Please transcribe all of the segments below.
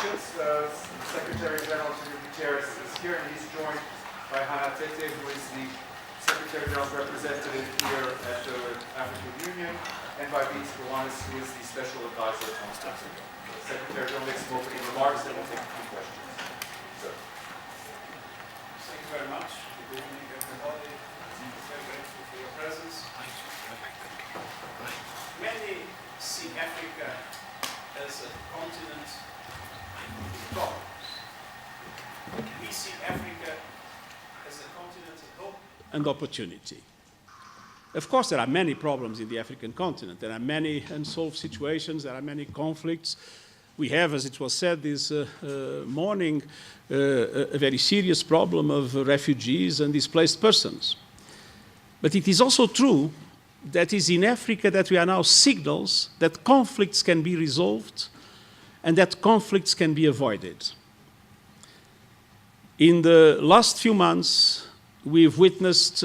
questions. Secretary General Guterres is here, and he's joined by Hannah Tete, who is the Secretary General's representative here at the African Union, and by Beats Gowanis, who is the Special Advisor on Africa. The Secretary General makes some opening remarks, and we'll take a few questions. So. Thank you very much. Good evening, everybody. I'm very grateful for your presence. Many see Africa as a continent with problems. We see Africa as a continent of hope and opportunity. Of course, there are many problems in the African continent. There are many unsolved situations. There are many conflicts. We have, as it was said this morning, a very serious problem of refugees and displaced persons. But it is also true that it is in Africa that we are now signals that conflicts can be resolved and that conflicts can be avoided. In the last few months, we've witnessed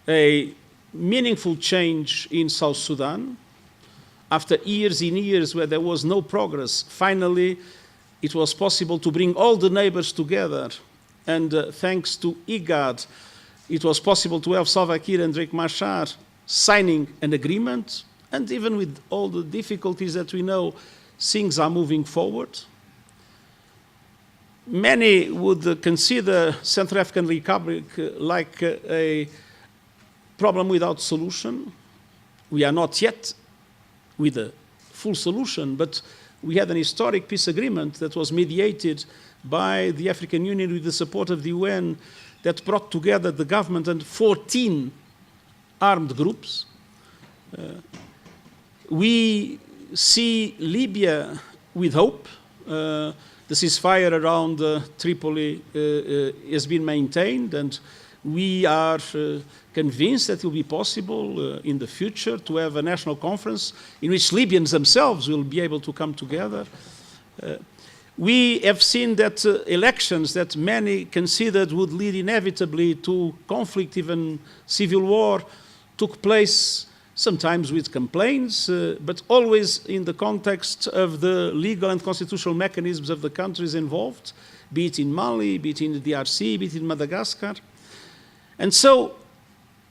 a meaningful change in South Sudan. After years and years where there was no progress, finally it was possible to bring all the neighbors together. And thanks to IGAD, it was possible to have Salva Kiir and Riek Machar signing an agreement. And even with all the difficulties that we know, things are moving forward. Many would consider Central African Republic like a problem without solution. We are not yet with a full solution, but we had an historic peace agreement that was mediated by the African Union with the support of the UN that brought together the government and 14 armed groups. We see Libya with hope. The ceasefire around Tripoli has been maintained, and we are convinced that it will be possible in the future to have a national conference in which Libyans themselves will be able to come together. We have seen that elections that many considered would lead inevitably to conflict, even civil war, took place sometimes with complaints, but always in the context of the legal and constitutional mechanisms of the countries involved, be it in Mali, be it in the DRC, be it in Madagascar. And so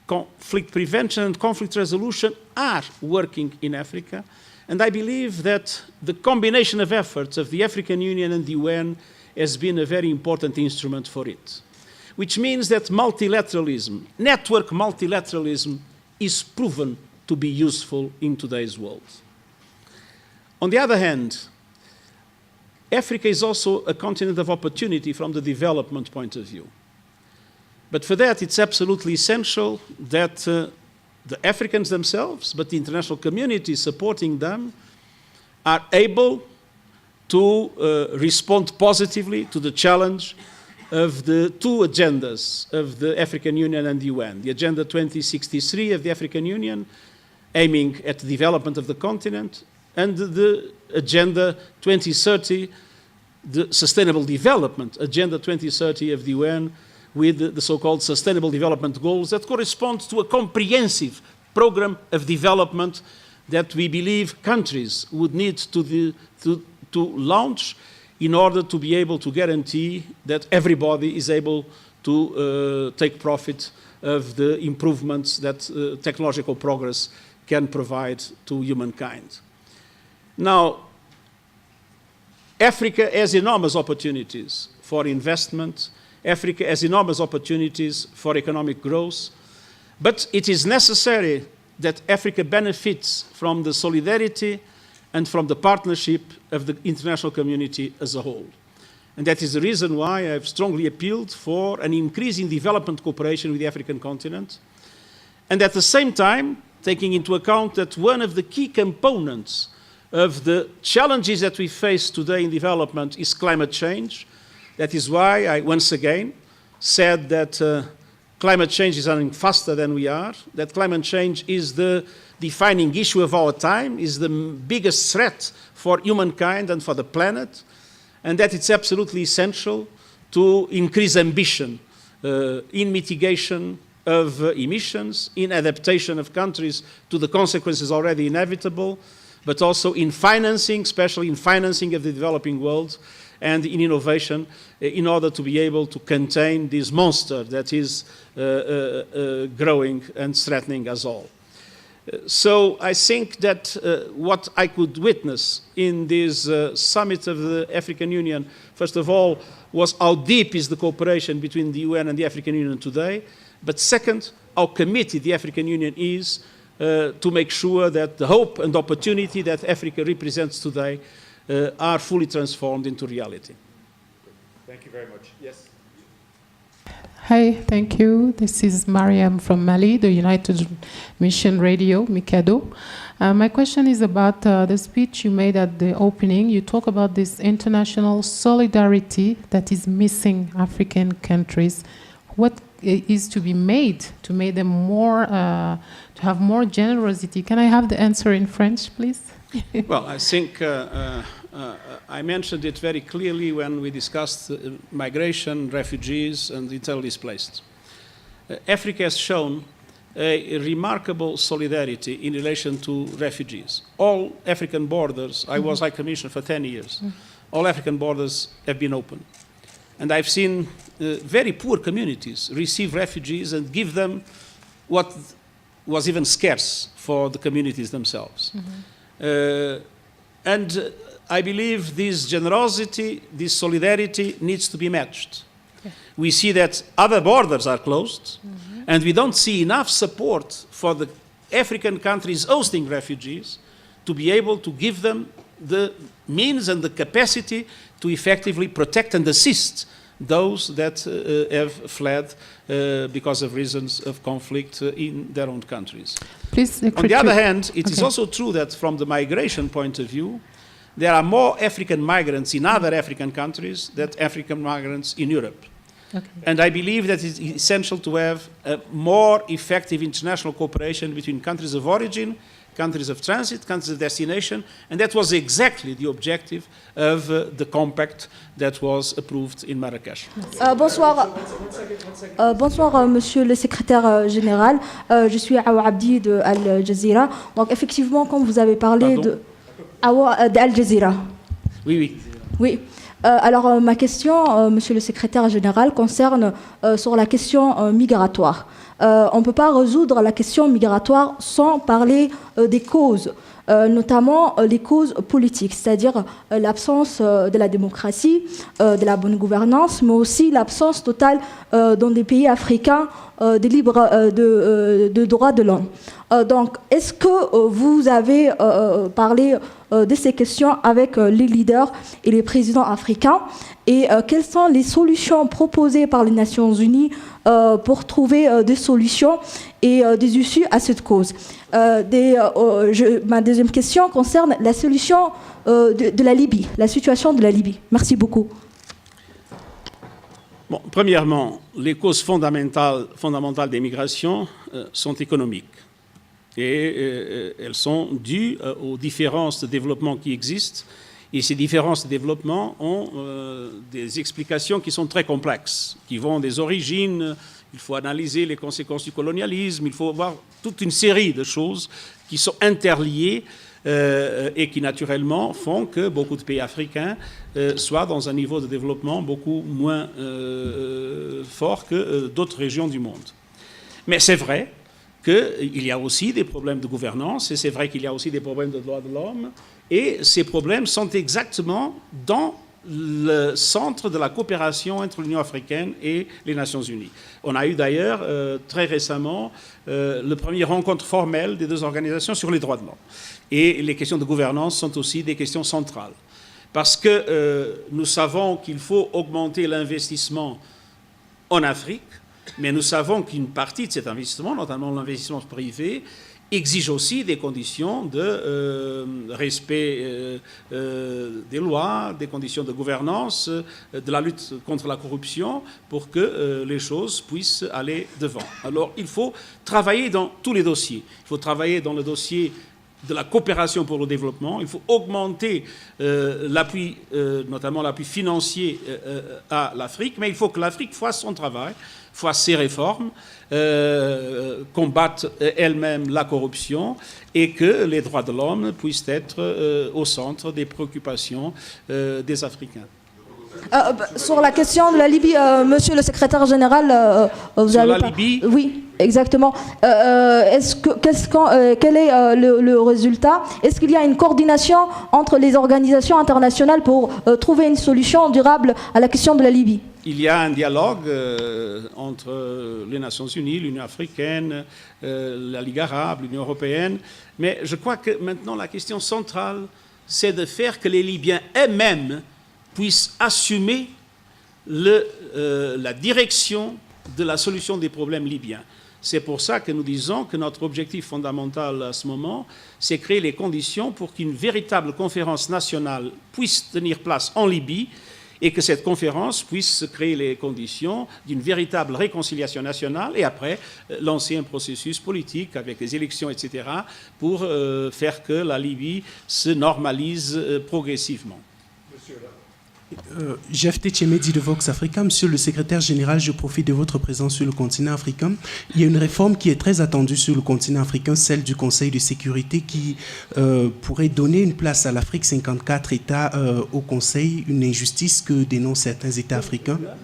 conflict prevention and conflict resolution are working in Africa. And I believe that the combination of efforts of the African Union and the UN has been a very important instrument for it, which means that multilateralism, network multilateralism, is proven to be useful in today's world. On the other hand, Africa is also a continent of opportunity from the development point of view. But for that, it's absolutely essential that the Africans themselves, but the international community supporting them, are able to respond positively to the challenge of the two agendas of the African Union and the UN. The Agenda 2063 of the African Union, aiming at the development of the continent, and the Agenda 2030, the Sustainable Development Agenda 2030 of the UN, with the so-called Sustainable Development Goals that correspond to a comprehensive program of development that we believe countries would need to launch in order to be able to guarantee that everybody is able to take profit of the improvements that technological progress can provide to humankind. Now, Africa has enormous opportunities for investment. Africa has enormous opportunities for economic growth, but it is necessary that Africa benefits from the solidarity and from the partnership of the international community as a whole. And that is the reason why I have strongly appealed for an increase in development cooperation with the African continent, and at the same time, taking into account that one of the key components of the challenges that we face today in development is climate change. That is why I once again said that climate change is running faster than we are, that climate change is the defining issue of our time, is the biggest threat for humankind and for the planet, and that it's absolutely essential to increase ambition in mitigation of emissions, in adaptation of countries to the consequences already inevitable, but also in financing, especially in financing of the developing world and in innovation, in order to be able to contain this monster that is growing and threatening us all. So I think that what I could witness in this summit of the African Union, first of all, was how deep is the cooperation between the UN and the African Union today, but second, how committed the African Union is to make sure that the hope and opportunity that Africa represents today are fully transformed into reality. Thank you very much. Yes. Hi, thank you. This is Mariam from Mali, the United Mission Radio, Mikado. My question is about the speech you made at the opening. You talk about this international solidarity that is missing African countries. What is to be made to make them more, to have more generosity? Can I have the answer in French, please? Well, I think I mentioned it very clearly when we discussed migration, refugees, and internally displaced. Africa has shown a remarkable solidarity in relation to refugees. All African borders, I was High Commissioner for 10 years, all African borders have been open. And I've seen very poor communities receive refugees and give them what was even scarce for the communities themselves. And I believe this generosity, this solidarity needs to be matched. We see that other borders are closed, and we don't see enough support for the African countries hosting refugees to be able to give them the means and the capacity to effectively protect and assist those that have fled because of reasons of conflict in their own countries. Please, on the other hand, it is also true that from the migration point of view, there are more African migrants in other African countries than African migrants in Europe. And I believe that it's essential to have a more effective international cooperation between countries of origin, countries of transit, countries of destination, and that was exactly the objective of the compact that was approved in Marrakech. Bonsoir. Bonsoir, monsieur le secrétaire général. Je suis Awa Abdi de Al Jazeera. Donc, effectivement, comme vous avez parlé de Al Jazeera. Oui, oui. Oui. Alors, ma question, monsieur le secrétaire général, concerne sur la question migratoire. On ne peut pas résoudre la question migratoire sans parler des causes, notamment les causes politiques, c'est-à-dire l'absence de la démocratie, de la bonne gouvernance, mais aussi l'absence totale dans des pays africains de droits de l'homme. Donc, est-ce que vous avez parlé de ces questions avec les leaders et les présidents africains et quelles sont les solutions proposées par les Nations Unies pour trouver des solutions et des issues à cette cause? Ma deuxième question concerne la solution de la Libye, la situation de la Libye. Merci beaucoup. Bon, premièrement, les causes fondamentales des migrations sont économiques. Et elles sont dues aux différences de développement qui existent. Et ces différences de développement ont des explications qui sont très complexes, qui vont des origines. Il faut analyser les conséquences du colonialisme. Il faut voir toute une série de choses qui sont interliées et qui, naturellement, font que beaucoup de pays africains soient dans un niveau de développement beaucoup moins fort que d'autres régions du monde. Mais c'est vrai qu'il y a aussi des problèmes de gouvernance, et c'est vrai qu'il y a aussi des problèmes de droits de l'homme, et ces problèmes sont exactement dans le centre de la coopération entre l'Union africaine et les Nations unies. On a eu d'ailleurs très récemment le premier rencontre formelle des deux organisations sur les droits de l'homme. Et les questions de gouvernance sont aussi des questions centrales. Parce que nous savons qu'il faut augmenter l'investissement en Afrique, mais nous savons qu'une partie de cet investissement, notamment l'investissement privé, exige aussi des conditions de respect des lois, des conditions de gouvernance, de la lutte contre la corruption, pour que les choses puissent aller devant. Alors, il faut travailler dans tous les dossiers. Il faut travailler dans le dossier de la coopération pour le développement, il faut augmenter l'appui, notamment l'appui financier à l'Afrique, mais il faut que l'Afrique fasse son travail, fasse ses réformes, combatte elle-même la corruption et que les droits de l'homme puissent être au centre des préoccupations des Africains. Sur la question de la Libye, monsieur le secrétaire général, vous Sur avez la Libye? Oui, exactement. Quel est le résultat? Est-ce qu'il y a une coordination entre les organisations internationales pour trouver une solution durable à la question de la Libye? Il y a un dialogue entre les Nations Unies, l'Union africaine, la Ligue arabe, l'Union européenne, mais je crois que maintenant la question centrale, c'est de faire que les Libyens eux-mêmes puissent assumer la direction de la solution des problèmes libyens. C'est pour ça que nous disons que notre objectif fondamental à ce moment, c'est créer les conditions pour qu'une véritable conférence nationale puisse tenir place en Libye et que cette conférence puisse créer les conditions d'une véritable réconciliation nationale et après lancer un processus politique avec les élections, etc., pour faire que la Libye se normalise progressivement. Monsieur, là. Jeff Tchemedi de Vox Africa. Monsieur le secrétaire général, je profite de votre présence sur le continent africain. Il y a une réforme qui est très attendue sur le continent africain, celle du Conseil de sécurité, qui pourrait donner une place à l'Afrique, 54 États au Conseil, une injustice que dénoncent certains États africains. Voilà.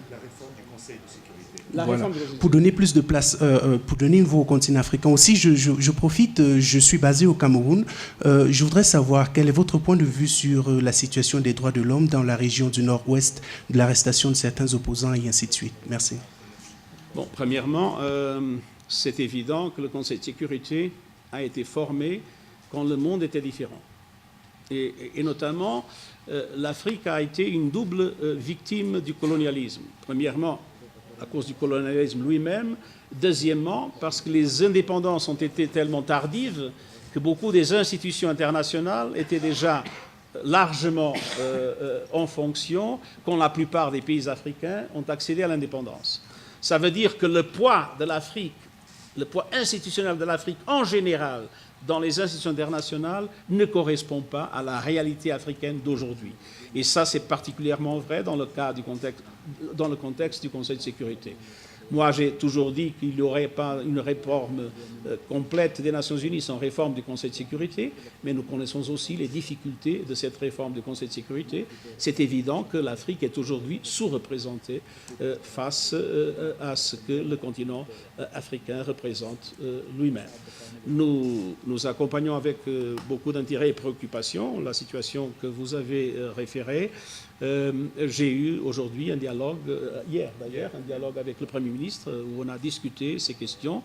Pour donner plus de place, pour donner une voix au continent africain. Aussi, je profite, je suis basé au Cameroun. Je voudrais savoir quel est votre point de vue sur la situation des droits de l'homme dans la région du nord-ouest, de l'arrestation de certains opposants et ainsi de suite. Merci. Bon, premièrement, c'est évident que le Conseil de sécurité a été formé quand le monde était différent. Et notamment, l'Afrique a été une double victime du colonialisme. Premièrement, à cause du colonialisme lui-même. Deuxièmement, parce que les indépendances ont été tellement tardives que beaucoup des institutions internationales étaient déjà largement en fonction quand la plupart des pays africains ont accédé à l'indépendance. Ça veut dire que le poids de l'Afrique, le poids institutionnel de l'Afrique en général dans les institutions internationales ne correspond pas à la réalité africaine d'aujourd'hui. Et ça, c'est particulièrement vrai dans le contexte du Conseil de sécurité. Moi, j'ai toujours dit qu'il n'y aurait pas une réforme complète des Nations Unies sans réforme du Conseil de sécurité, mais nous connaissons aussi les difficultés de cette réforme du Conseil de sécurité. C'est évident que l'Afrique est aujourd'hui sous-représentée face à ce que le continent africain représente lui-même. Nous accompagnons avec beaucoup d'intérêt et préoccupation la situation que vous avez référée. J'ai eu aujourd'hui un dialogue, hier d'ailleurs, un dialogue avec le Premier ministre où on a discuté ces questions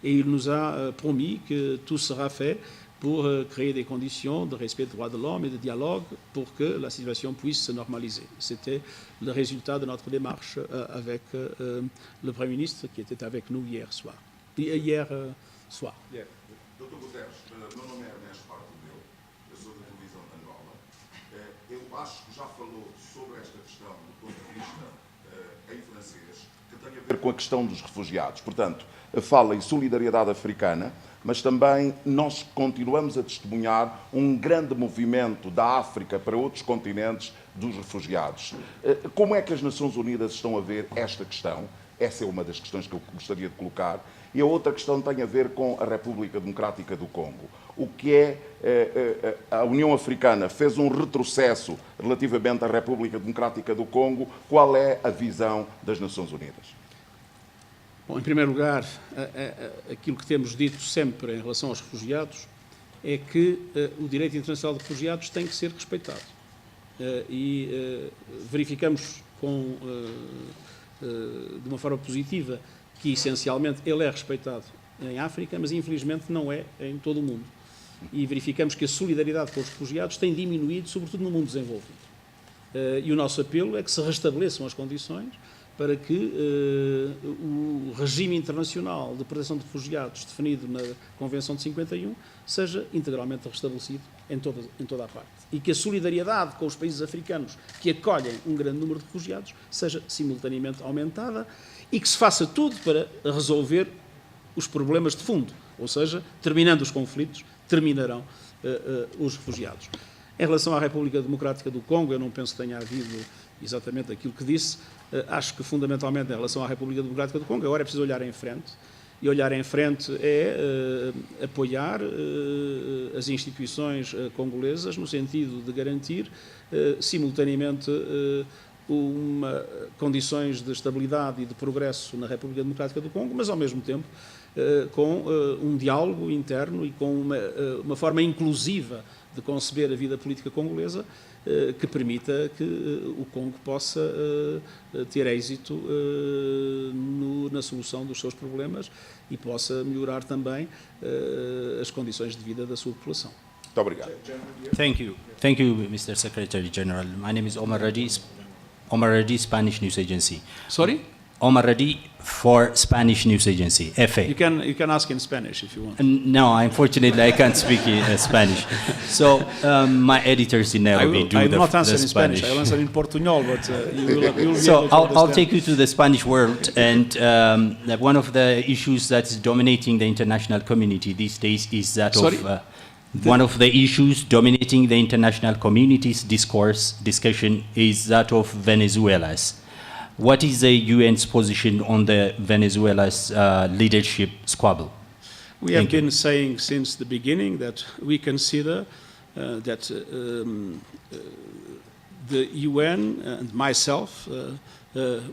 et il nous a promis que tout sera fait pour créer des conditions de respect des droits de l'homme et de dialogue pour que la situation puisse se normaliser. C'était le résultat de notre démarche avec le Premier ministre qui était avec nous hier soir. Hier soir. Yeah. Dr. Guterres, meu nome é Ernesto Bartolomeu, eu sou da televisão de Angola. Eu acho que já falou sobre esta questão do ponto de vista em francês, que tem a ver com a questão dos refugiados. Portanto, fala em solidariedade africana, mas também nós continuamos a testemunhar um grande movimento da África para outros continentes dos refugiados. Como é que as Nações Unidas estão a ver esta questão? Essa é uma das questões que eu gostaria de colocar. E a outra questão tem a ver com a República Democrática do Congo. O que é a União Africana fez um retrocesso relativamente à República Democrática do Congo. Qual é a visão das Nações Unidas? Bom, em primeiro lugar, aquilo que temos dito sempre em relação aos refugiados é que o direito internacional de refugiados tem que ser respeitado. E verificamos de uma forma positiva que essencialmente ele é respeitado em África, mas infelizmente não é em todo o mundo. E verificamos que a solidariedade com os refugiados tem diminuído, sobretudo no mundo desenvolvido. E o nosso apelo é que se restabeleçam as condições para que o regime internacional de proteção de refugiados definido na Convenção de 51 seja integralmente restabelecido em toda a parte. E que a solidariedade com os países africanos que acolhem um grande número de refugiados seja simultaneamente aumentada e que se faça tudo para resolver os problemas de fundo, ou seja, terminando os conflitos, terminarão os refugiados. Em relação à República Democrática do Congo, eu não penso que tenha havido exatamente aquilo que disse. Acho que, fundamentalmente, em relação à República Democrática do Congo, agora é preciso olhar em frente. E olhar em frente é apoiar as instituições congolesas no sentido de garantir, simultaneamente, condições de estabilidade e de progresso na República Democrática do Congo, mas, ao mesmo tempo, com um diálogo interno e com uma forma inclusiva de conceber a vida política congolesa que permita que o Congo possa ter êxito na solução dos seus problemas e possa melhorar também as condições de vida da sua população. Muito obrigado. Thank you, Mr. Secretary General. My name is Omar Radi, Spanish News Agency. Sorry? Omar Radi for Spanish News Agency, FA. You can ask in Spanish if you want. No, unfortunately, I can't speak Spanish. So my editors in Nairobi do I will not the answer in Spanish. Spanish. I'll answer in Portuñol, but you will be So able to I'll understand. take you to the Spanish world, and one of the issues that is dominating the international community these days is that Sorry? one of the issues dominating the international community's discussion is that of Venezuela's. What is the UN's position on the Venezuela's leadership squabble? We have been saying since the beginning that we consider that the UN and myself,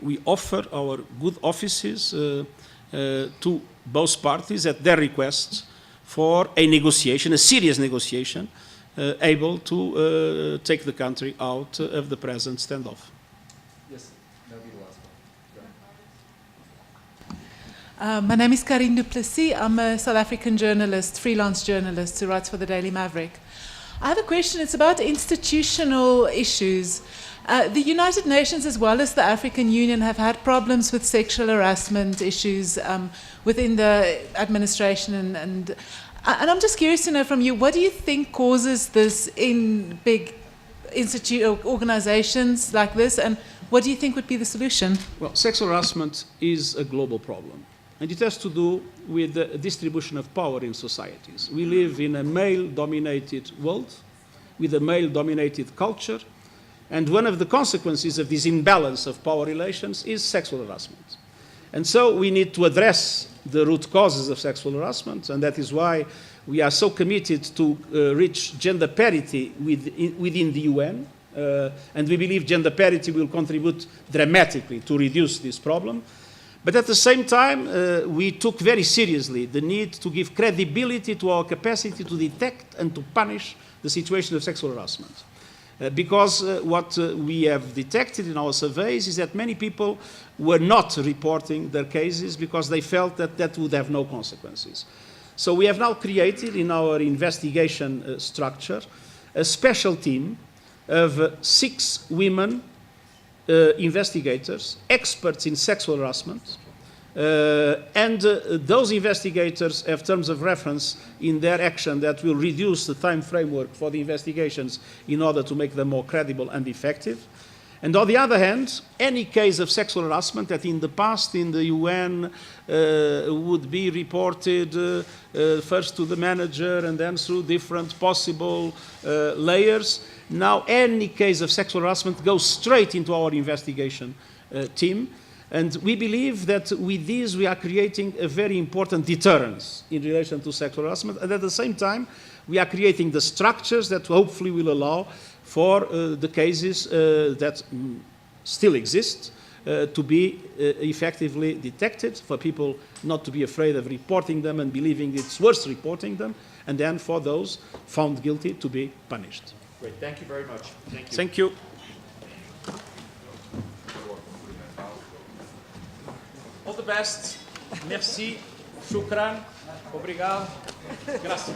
we offer our good offices to both parties at their request for a negotiation, a serious negotiation, able to take the country out of the present standoff. Yes, that'll be the last one. My name is Karine Duplessis. I'm a South African journalist, freelance journalist who writes for the Daily Maverick. I have a question. It's about institutional issues. The United Nations as well as the African Union have had problems with sexual harassment issues within the administration. And I'm just curious to know from you, what do you think causes this in big organizations like this, and what do you think would be the solution? Well, sexual harassment is a global problem, and it has to do with the distribution of power in societies. We live in a male-dominated world, with a male-dominated culture, and one of the consequences of this imbalance of power relations is sexual harassment. And so we need to address the root causes of sexual harassment, and that is why we are so committed to reach gender parity within the UN, and we believe gender parity will contribute dramatically to reduce this problem. But at the same time, we took very seriously the need to give credibility to our capacity to detect and to punish the situation of sexual harassment. Because what we have detected in our surveys is that many people were not reporting their cases because they felt that that would have no consequences. So we have now created in our investigation structure a special team of 6 women investigators, experts in sexual harassment, and those investigators have terms of reference in their action that will reduce the time framework for the investigations in order to make them more credible and effective. And on the other hand, any case of sexual harassment that in the past in the UN would be reported first to the manager and then through different possible layers, now any case of sexual harassment goes straight into our investigation team. And we believe that with this we are creating a very important deterrence in relation to sexual harassment, and at the same time we are creating the structures that hopefully will allow for the cases that still exist to be effectively detected, for people not to be afraid of reporting them and believing it's worth reporting them, and then for those found guilty to be punished. Great, thank you very much. Thank you. Thank you. All the best. Merci. Shukran. Obrigado. Gracias.